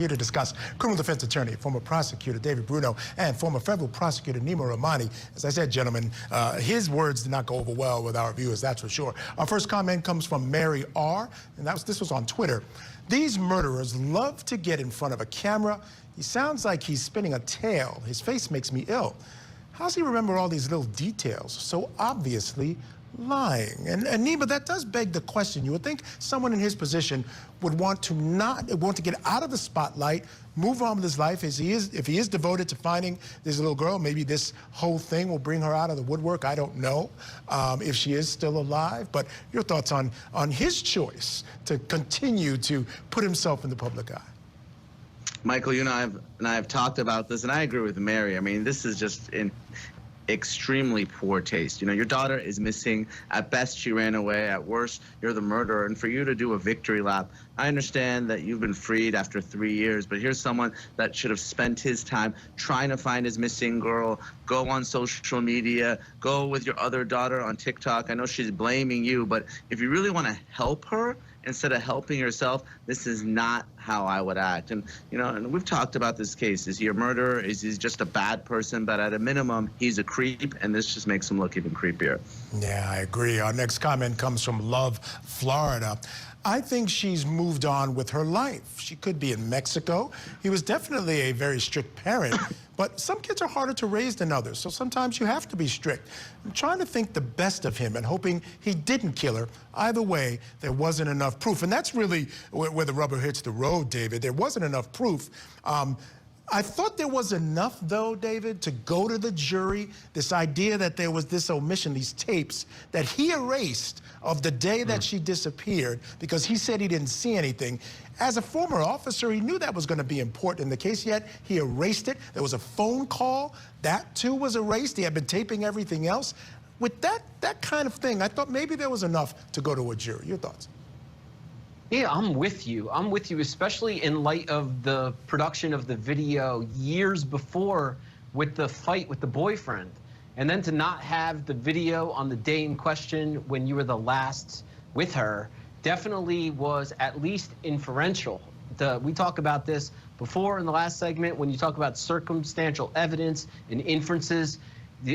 Here to discuss criminal defense attorney, former prosecutor David Bruno, and former federal prosecutor Nima Rahmani. As I said, gentlemen, his words did not go over well with our viewers, that's for sure. Our first comment comes from Mary R., and this was on Twitter. These murderers love to get in front of a camera. He sounds like he's spinning a tale. His face makes me ill. How's he remember all these little details? So obviously lying. And Nima, that does beg the question. You would think someone in his position would want to get out of the spotlight, move on with his life. If he is devoted to finding this little girl, maybe this whole thing will bring her out of the woodwork. I don't know if she is still alive. But your thoughts on his choice to continue to put himself in the public eye? Michael, you and I have talked about this, and I agree with Mary. I mean, this is just extremely poor taste. You know, your daughter is missing. At best, she ran away. At worst, you're the murderer. And for you to do a victory lap, I understand that you've been freed after 3 years, but here's someone that should have spent his time trying to find his missing girl, go on social media, go with your other daughter on TikTok. I know she's blaming you, but if you really want to help her, instead of helping yourself, this is not how I would act. And, you know, and we've talked about this case. Is he a murderer? Is he just a bad person? But at a minimum, he's a creep, and this just makes him look even creepier. Yeah, I agree. Our next comment comes from Love, Florida. I think she's moved on with her life. She could be in Mexico. He was definitely a very strict parent, but some kids are harder to raise than others, so sometimes you have to be strict. I'm trying to think the best of him and hoping he didn't kill her. Either way, there wasn't enough proof, and that's really where the rubber hits the road, David. There wasn't enough proof. I thought there was enough, though, David, to go to the jury. This idea that there was this omission, these tapes that he erased of the day that she disappeared because he said he didn't see anything. As a former officer, he knew that was going to be important in the case, yet he erased it. There was a phone call. That, too, was erased. He had been taping everything else. With that kind of thing, I thought maybe there was enough to go to a jury. Your thoughts? Yeah, I'm with you. I'm with you, especially in light of the production of the video years before with the fight with the boyfriend. And then to not have the video on the day in question when you were the last with her definitely was at least inferential. We talk about this before in the last segment when you talk about circumstantial evidence and inferences.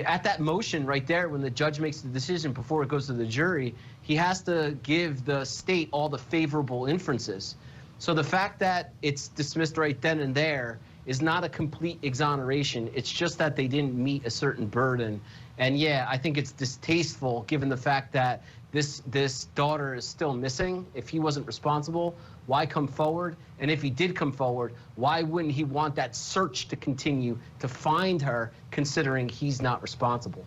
At that motion right there, when the judge makes the decision before it goes to the jury, he has to give the state all the favorable inferences. So the fact that it's dismissed right then and there is not a complete exoneration. It's just that they didn't meet a certain burden. And yeah, I think it's distasteful given the fact that this daughter is still missing. If he wasn't responsible, why come forward? And if he did come forward, why wouldn't he want that search to continue to find her, considering he's not responsible?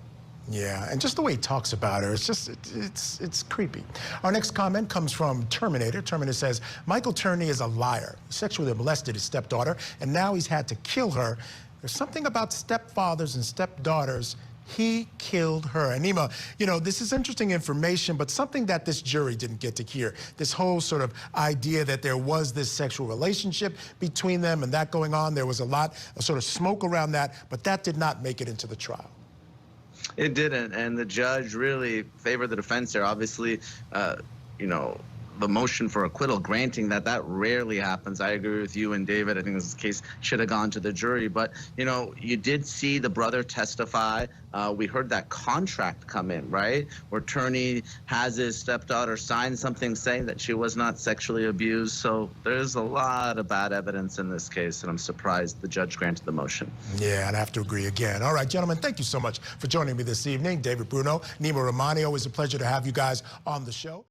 Yeah, and just the way he talks about her, it's just, it's creepy. Our next comment comes from Terminator. Terminator says, Michael Turney is a liar. He sexually molested his stepdaughter, and now he's had to kill her. There's something about stepfathers and stepdaughters. He killed her. And Nima, you know, this is interesting information, but something that this jury didn't get to hear. This whole sort of idea that there was this sexual relationship between them and that going on. There was a lot of sort of smoke around that, but that did not make it into the trial. It didn't, and the judge really favored the defense there. Obviously, you know, the motion for acquittal, granting that rarely happens. I agree with you and David. I think this case should have gone to the jury. But, you know, you did see the brother testify. We heard that contract come in, right, where Turney has his stepdaughter sign something saying that she was not sexually abused. So there's a lot of bad evidence in this case, and I'm surprised the judge granted the motion. Yeah, and I have to agree again. All right, gentlemen, thank you so much for joining me this evening. David Bruno, Nima Rahmani, always a pleasure to have you guys on the show.